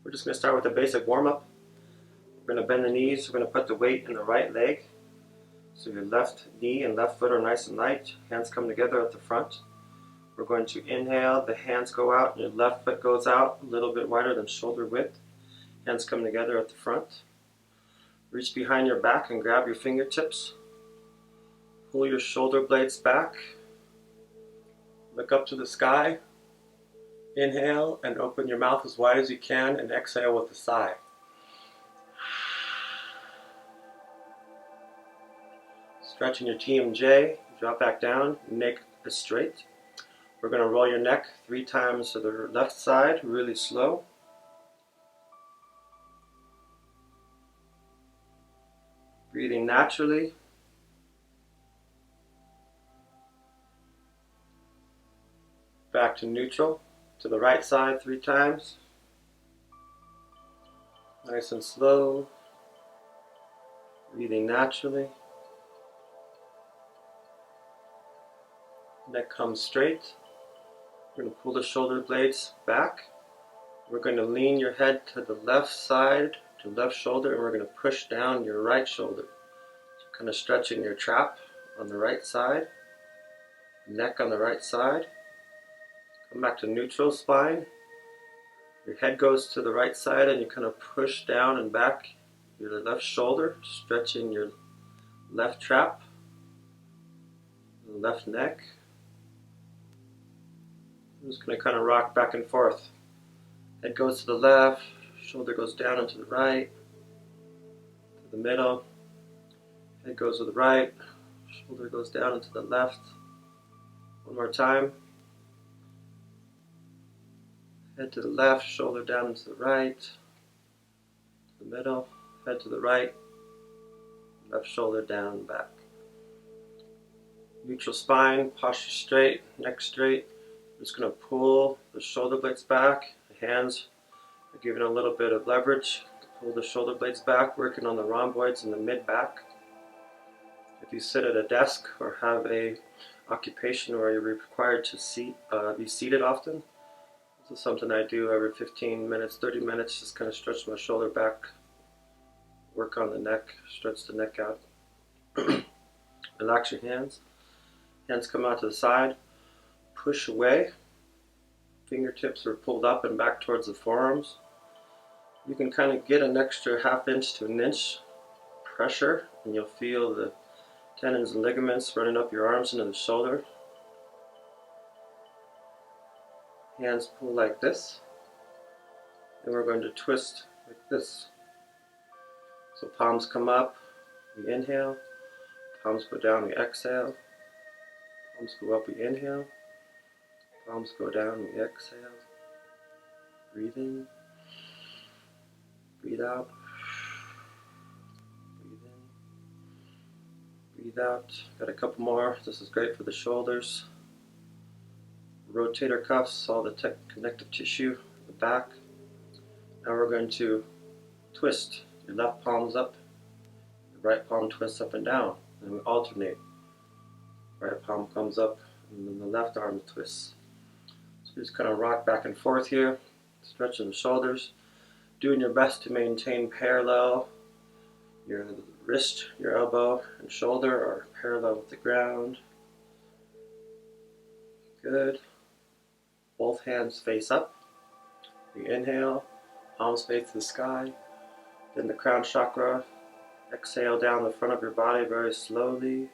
We're just going to start with a basic warm-up. We're going to bend the knees. We're going to put the weight in the right leg. So your left knee and left foot are nice and light. Hands come together at the front. We're going to inhale. The hands go out. And your left foot goes out a little bit wider than shoulder width. Hands come together at the front. Reach behind your back and grab your fingertips. Pull your shoulder blades back. Look up to the sky. Inhale and open your mouth as wide as you can and exhale with a sigh. Stretching your TMJ, drop back down, neck is straight. We're going to roll your neck 3 times to the left side, really slow. Breathing naturally. Back to neutral. To the right side 3 times. Nice and slow. Breathing naturally. Neck comes straight. We're going to pull the shoulder blades back. We're going to lean your head to the left side, to left shoulder, and we're going to push down your right shoulder. So kind of stretching your trap on the right side. Neck on the right side. Come back to neutral spine. Your head goes to the right side and you kind of push down and back your left shoulder, stretching your left trap, left neck. I'm just going to kind of rock back and forth. Head goes to the left, shoulder goes down and to the right, to the middle. Head goes to the right, shoulder goes down and to the left. One more time. Head to the left, shoulder down and to the right, to the middle, head to the right, left shoulder down and back. Neutral spine, posture straight, neck straight. I'm just going to pull the shoulder blades back. The hands are giving a little bit of leverage to pull the shoulder blades back, working on the rhomboids and the mid-back. If you sit at a desk or have a occupation where you're required to be seated often, this is something I do every 15 minutes, 30 minutes, just kind of stretch my shoulder back, work on the neck, stretch the neck out. Relax your hands. Hands come out to the side, push away. Fingertips are pulled up and back towards the forearms. You can kind of get an extra ½ inch to an inch pressure, and you'll feel the tendons and ligaments running up your arms into the shoulder. Hands pull like this, and we're going to twist like this. So palms come up, we inhale, palms go down, we exhale, palms go up, we inhale, palms go down, we exhale. Breathe in, breathe out, breathe in, breathe out. Got a couple more. This is great for the shoulders. Rotator cuffs, all the connective tissue, the back. Now we're going to twist. Your left palm's up, the right palm twists up and down, and we alternate. Right palm comes up, and then the left arm twists. So we just kind of rock back and forth here, stretching the shoulders, doing your best to maintain parallel. Your wrist, your elbow, and shoulder are parallel with the ground. Good. Both hands face up. We inhale, palms face to the sky. Then the crown chakra. Exhale down the front of your body very slowly.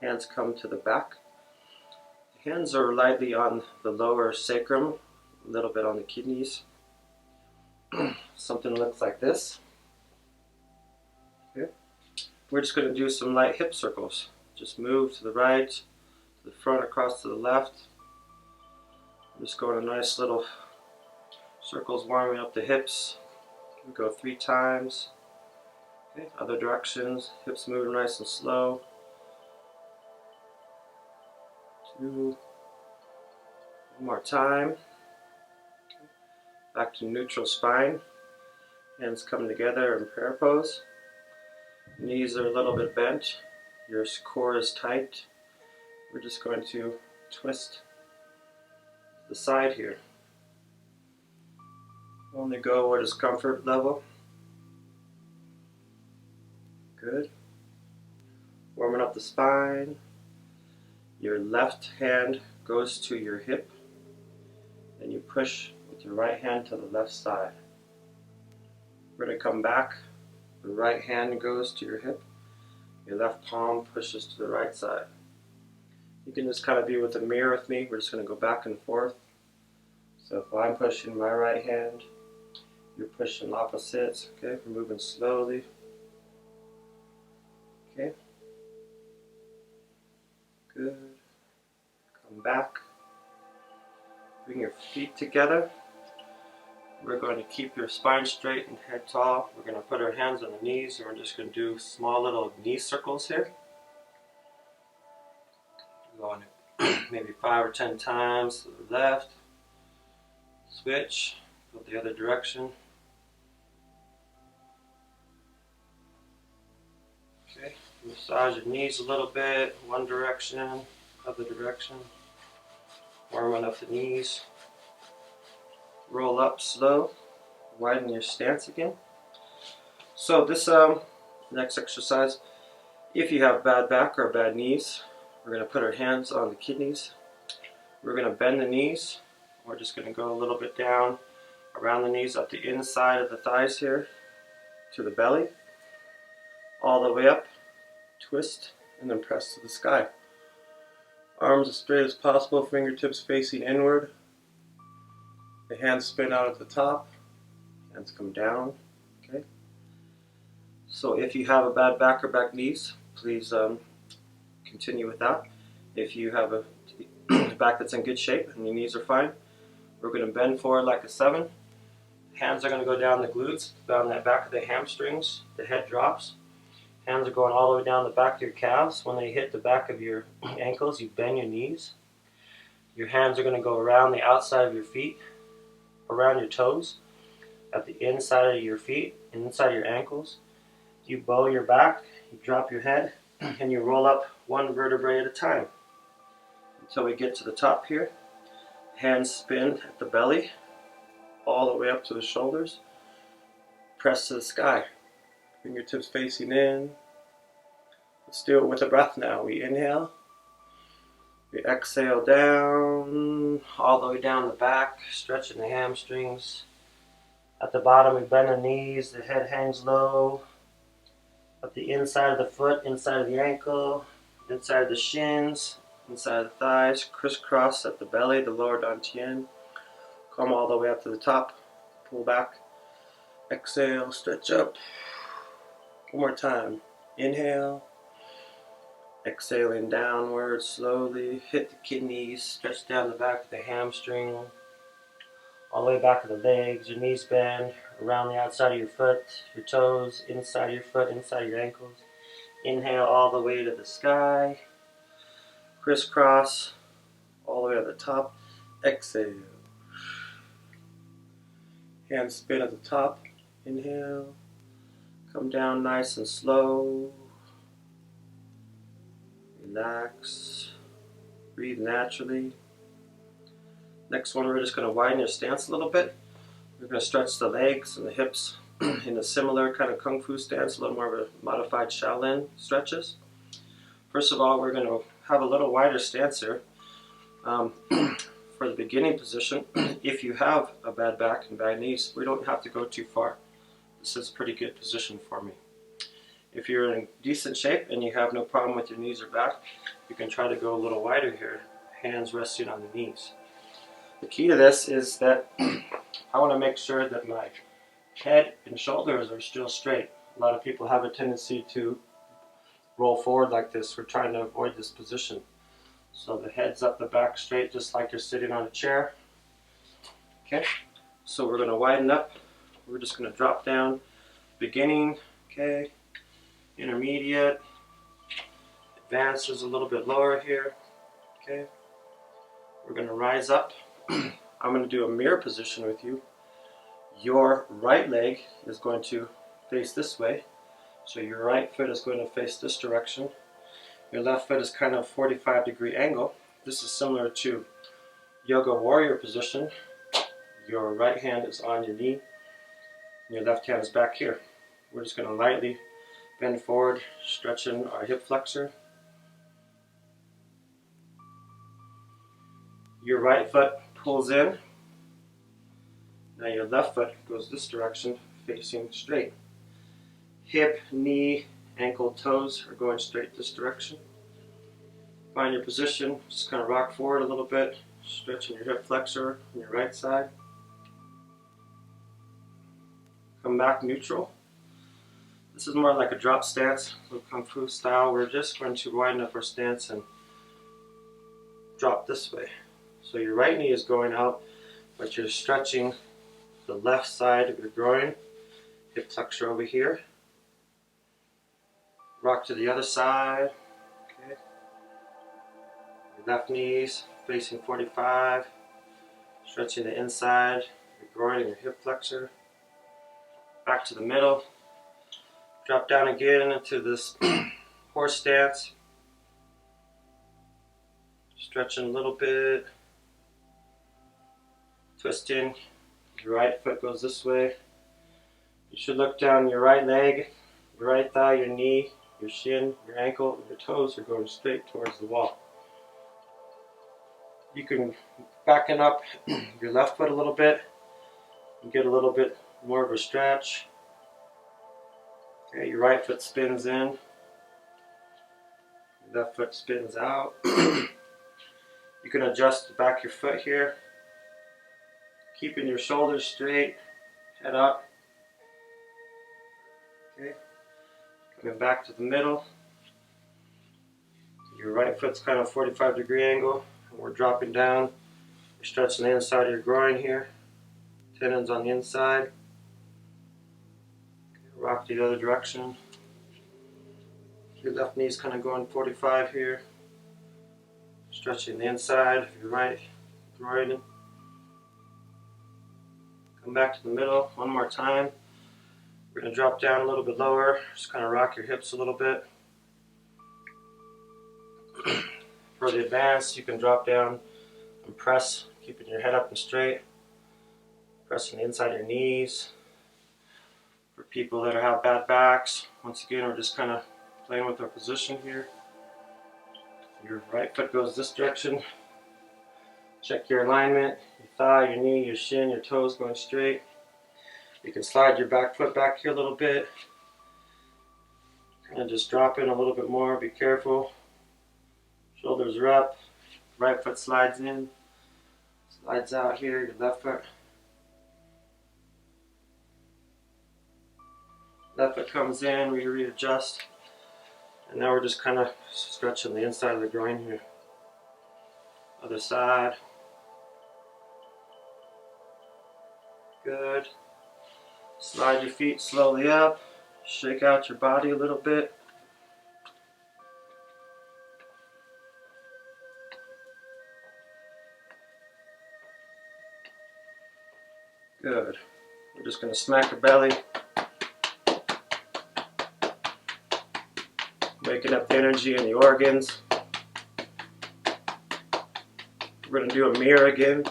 Hands come to the back. Hands are lightly on the lower sacrum, a little bit on the kidneys. Something looks like this. Okay. We're just going to do some light hip circles. Just move to the right, to the front, across to the left. Just going a nice little circles, warming up the hips. We go 3 times. Okay. Other directions. Hips moving nice and slow. 2. One more time. Okay. Back to neutral spine. Hands come together in prayer pose. Knees are a little bit bent. Your core is tight. We're just going to twist the side here. Only go what is comfort level. Good. Warming up the spine. Your left hand goes to your hip, and you push with your right hand to the left side. We're going to come back. The right hand goes to your hip. Your left palm pushes to the right side. You can just kind of be with a mirror with me. We're just going to go back and forth. So if I'm pushing my right hand, you're pushing opposites. Okay, we're moving slowly. Okay. Good. Come back. Bring your feet together. We're going to keep your spine straight and head tall. We're going to put our hands on the knees, and we're just going to do small little knee circles here. Going maybe 5 or 10 times to the left. Switch. Go the other direction. Okay. Massage your knees a little bit. One direction, other direction. Warming up the knees. Roll up slow. Widen your stance again. So this next exercise, if you have bad back or bad knees, we're going to put our hands on the kidneys. We're going to bend the knees. We're just going to go a little bit down around the knees up the inside of the thighs here to the belly. All the way up, twist, and then press to the sky. Arms as straight as possible, fingertips facing inward. The hands spin out at the top. Hands come down. Okay. So if you have a bad back or back knees, please continue with that. If you have a back that's in good shape and your knees are fine, we're going to bend forward like a 7. Hands are going to go down the glutes, down that back of the hamstrings. The head drops. Hands are going all the way down the back of your calves. When they hit the back of your ankles, you bend your knees. Your hands are going to go around the outside of your feet, around your toes, at the inside of your feet, and inside your ankles. You bow your back, you drop your head, and you roll up one vertebrae at a time until we get to the top here. Hands spin at the belly, all the way up to the shoulders. Press to the sky. Fingertips facing in. Let's do it with a breath now. We inhale. We exhale down, all the way down the back, stretching the hamstrings. At the bottom, we bend the knees, the head hangs low. At the inside of the foot, inside of the ankle, inside of the shins, inside of the thighs, crisscross at the belly, the lower dantian. Come all the way up to the top, pull back, exhale, stretch up. One more time. Inhale, exhaling downward slowly, hit the kidneys, stretch down the back of the hamstring, all the way back of the legs, your knees bend, around the outside of your foot, your toes, inside of your foot, inside of your ankles. Inhale all the way to the sky, crisscross, all the way to the top, exhale. Hands spin at the top, inhale, come down nice and slow, relax, breathe naturally. Next one, we're just going to widen your stance a little bit. We're going to stretch the legs and the hips in a similar kind of Kung Fu stance, a little more of a modified Shaolin stretches. First of all, we're going to have a little wider stance here. For the beginning position, if you have a bad back and bad knees, we don't have to go too far. This is a pretty good position for me. If you're in decent shape and you have no problem with your knees or back, you can try to go a little wider here, hands resting on the knees. The key to this is that I want to make sure that my head and shoulders are still straight. A lot of people have a tendency to roll forward like this. We're trying to avoid this position. So the head's up, the back straight, just like you're sitting on a chair. Okay, so we're going to widen up. We're just going to drop down. Beginning, okay, intermediate, advanced is a little bit lower here. Okay, we're going to rise up. I'm going to do a mirror position with you. Your right leg is going to face this way. So your right foot is going to face this direction. Your left foot is kind of 45-degree angle. This is similar to yoga warrior position. Your right hand is on your knee, and your left hand is back here. We're just going to lightly bend forward, stretching our hip flexor. Your right foot pulls in. Now your left foot goes this direction, facing straight. Hip, knee, ankle, toes are going straight this direction. Find your position, just kind of rock forward a little bit, stretching your hip flexor on your right side. Come back neutral. This is more like a drop stance, a little Kung Fu style. We're just going to widen up our stance and drop this way. So your right knee is going out, but you're stretching the left side of your groin, hip flexor over here. Rock to the other side. Okay. Your left knees facing 45, stretching the inside, your groin and your hip flexor. Back to the middle. Drop down again into this horse stance. Stretching a little bit. Twisting. Your right foot goes this way. You should look down your right leg, your right thigh, your knee, your shin, your ankle, and your toes are going straight towards the wall. You can backen up your left foot a little bit and get a little bit more of a stretch. Okay, your right foot spins in, your left foot spins out. You can adjust the back of your foot here, keeping your shoulders straight, head up. Okay, coming back to the middle. Your right foot's kind of 45-degree angle, and we're dropping down. You're stretching the inside of your groin here, tendons on the inside. Okay, rock the other direction. Your left knee's kind of going 45 here, stretching the inside of your right groin. Come back to the middle one more time. We're going to drop down a little bit lower, just kind of rock your hips a little bit. For the advance, you can drop down and press, keeping your head up and straight. Pressing the inside of your knees. For people that have bad backs, once again, we're just kind of playing with our position here. Your right foot goes this direction. Check your alignment, your thigh, your knee, your shin, your toes going straight. You can slide your back foot back here a little bit. Kind of just drop in a little bit more, be careful. Shoulders are up, right foot slides in, slides out here, your left foot. Left foot comes in, we readjust. And now we're just kind of stretching the inside of the groin here. Other side. Good. Slide your feet slowly up. Shake out your body a little bit. Good. We're just going to smack your belly. Waking up the energy in the organs. We're going to do a mirror again.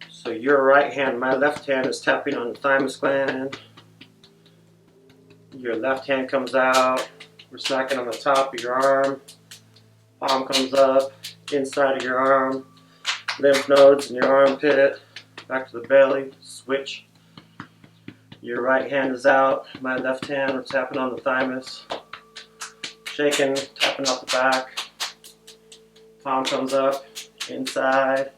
So your right hand, my left hand is tapping on the thymus gland. Your left hand comes out. We're smacking on the top of your arm. Palm comes up, inside of your arm. Lymph nodes in your armpit. Back to the belly. Switch. Your right hand is out. My left hand, we're tapping on the thymus. Shaking, tapping off the back. Palm comes up, inside,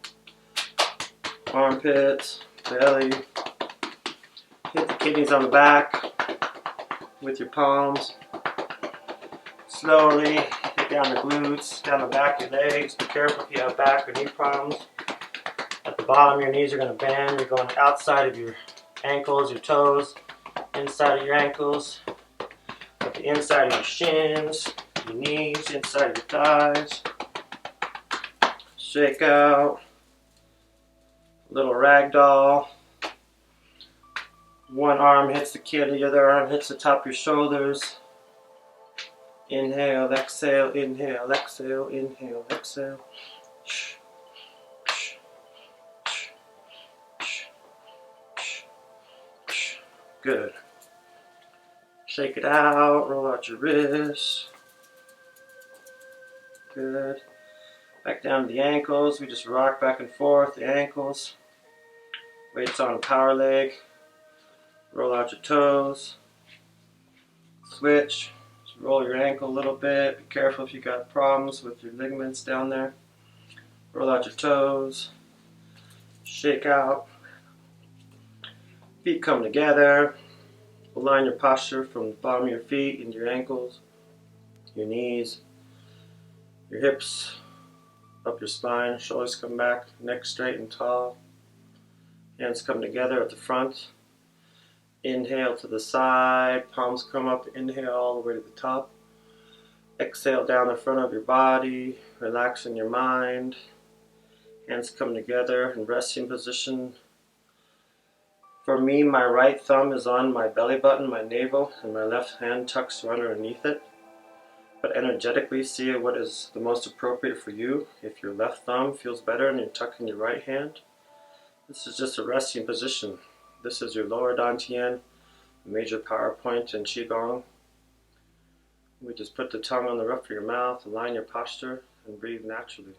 armpits, belly. Hit the kidneys on the back with your palms. Slowly hit down the glutes, down the back of your legs. Be careful if you have back or knee problems. At the bottom, your knees are going to bend. You're going outside of your ankles, your toes, inside of your ankles. At the inside of your shins, your knees, inside of your thighs. Shake out. Little ragdoll. One arm hits the kid, the other arm hits the top of your shoulders. Inhale, exhale, inhale, exhale, inhale, exhale. Good. Shake it out, roll out your wrists. Good. Back down to the ankles. We just rock back and forth the ankles. Weights on a power leg. Roll out your toes. Switch. Just roll your ankle a little bit. Be careful if you got problems with your ligaments down there. Roll out your toes. Shake out. Feet come together. Align your posture from the bottom of your feet into your ankles, your knees, your hips, up your spine, shoulders come back, neck straight and tall. Hands come together at the front. Inhale to the side, palms come up, inhale all the way to the top. Exhale down the front of your body, relaxing your mind. Hands come together in resting position. For me, my right thumb is on my belly button, my navel, and my left hand tucks right underneath it. But energetically, see what is the most appropriate for you. If your left thumb feels better and you're tucking your right hand, this is just a resting position. This is your lower dantian, major power point in Qigong. We just put the tongue on the roof of your mouth, align your posture, and breathe naturally.